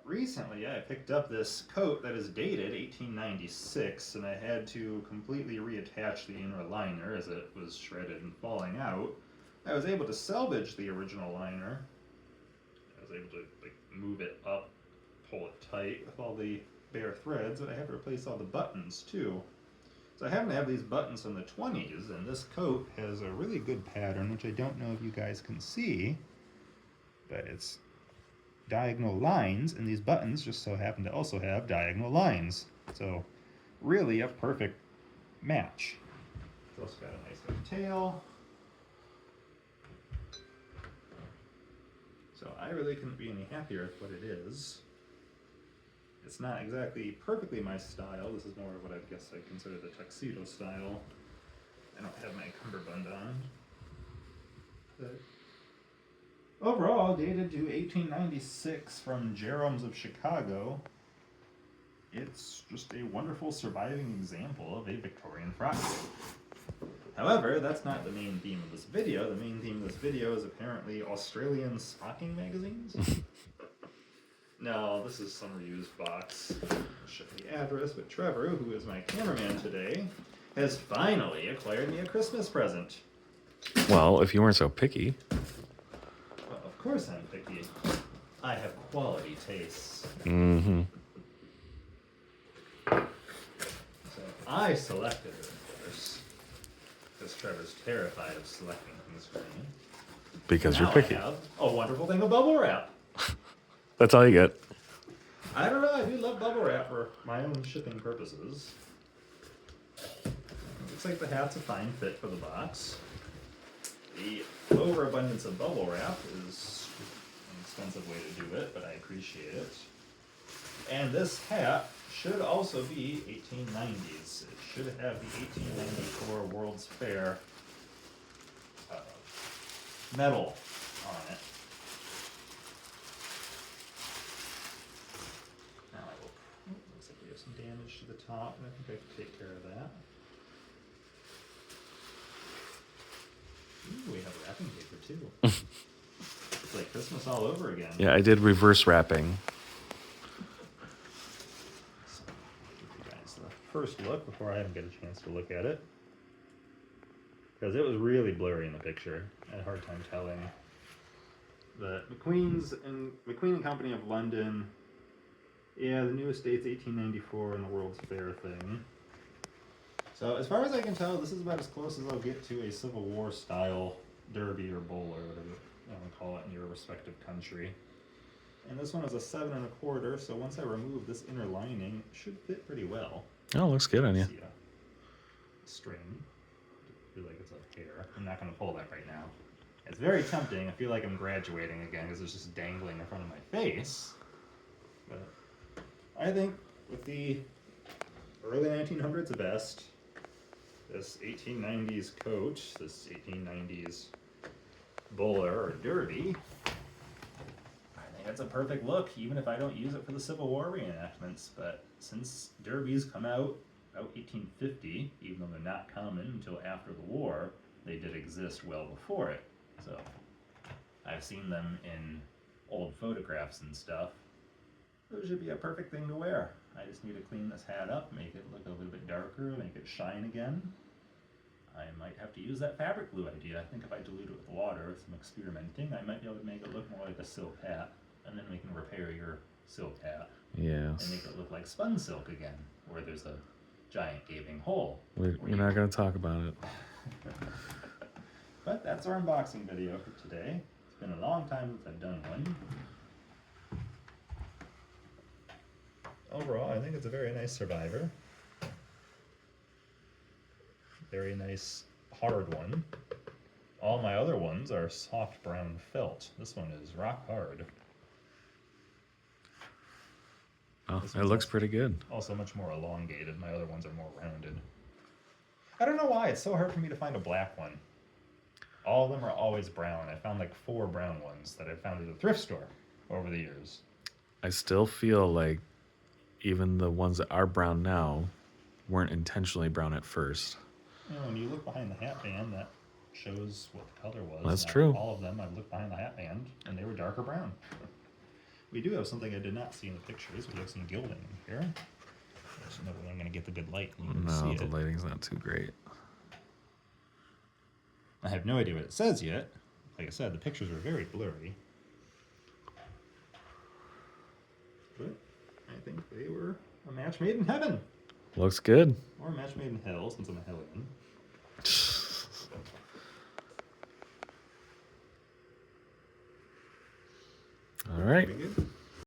recently I picked up this coat that is dated 1896, and I had to completely reattach the inner liner as it was shredded and falling out. I was able to salvage the original liner. I was able to move it up, pull it tight with all the bare threads, but I had to replace all the buttons too. So I happen to have these buttons from the 20s, and this coat has a really good pattern, which I don't know if you guys can see, but it's diagonal lines, and these buttons just so happen to also have diagonal lines. So really a perfect match. It's also got a nice big tail. So I really couldn't be any happier with what it is. It's not exactly perfectly my style. This is more of what I guess I consider the tuxedo style. I don't have my cummerbund on. But overall, dated to 1896 from Jerome's of Chicago, it's just a wonderful surviving example of a Victorian frock coat. However, that's not the main theme of this video. The main theme of this video is apparently Australian stocking magazines. No, this is some reused box. I'll show the address, but Trevor, who is my cameraman today, has finally acquired me a Christmas present. Well, if you weren't so picky. Well, of course I'm picky. I have quality tastes. Mm-hmm. So I selected it, of course, because Trevor's terrified of selecting things for me. Because Now you're picky. I have a wonderful thing of bubble wrap. That's all you get. I don't know, I do love bubble wrap for my own shipping purposes. Looks like the hat's a fine fit for the box. The overabundance of bubble wrap is an expensive way to do it, but I appreciate it. And this hat should also be 1890s. It should have the 1894 World's Fair medal on it. Now I will. Looks like we have some damage to the top, and I think I can take care of that. Ooh, we have wrapping paper too. It's like Christmas all over again. Yeah, I did reverse wrapping. So, give you guys the first look before I even get a chance to look at it. Because it was really blurry in the picture. I had a hard time telling. The McQueen and Company of London. Yeah, the new estate's 1894 and the World's Fair thing. So as far as I can tell, this is about as close as I'll get to a Civil War style derby or bowl or whatever you want to call it in your respective country. And this one is a 7 1/4, so once I remove this inner lining, it should fit pretty well. Oh, looks good on you. See a string. I feel like it's a hair. I'm not going to pull that right now. It's very tempting. I feel like I'm graduating again because it's just dangling in front of my face. But I think with the early 1900s vest, this 1890s coat, this 1890s bowler or derby, I think it's a perfect look, even if I don't use it for the Civil War reenactments. But since derbies come out about 1850, even though they're not common until after the war, they did exist well before it. So I've seen them in old photographs and stuff. It should be a perfect thing to wear. I just need to clean this hat up, make it look a little bit darker, make it shine again. I might have to use that fabric glue idea. I think if I dilute it with water, some experimenting, I might be able to make it look more like a silk hat, and then we can repair your silk hat. Yes. And make it look like spun silk again, where there's a giant gaping hole. We're not going to talk about it. But that's our unboxing video for today. It's been a long time since I've done one. Overall, I think it's a very nice survivor. Very nice hard one. All my other ones are soft brown felt. This one is rock hard. Oh, it looks pretty good. Also much more elongated. My other ones are more rounded. I don't know why. It's so hard for me to find a black one. All of them are always brown. I found like 4 brown ones that I found at a thrift store over the years. I still feel like even the ones that are brown now weren't intentionally brown at first. You know, when you look behind the hat band, that shows what the color was. That's true. All of them, I've looked behind the hat band, and they were darker brown. We do have something I did not see in the pictures. We have some gilding in here. There's no way I'm going to get the good light. And No, see the it. lighting's not too great. I have no idea what it says yet. Like I said, the pictures are very blurry. But I think they were a match made in heaven. Looks good. Or a match made in hell, since I'm a hellion. All right. Pretty good.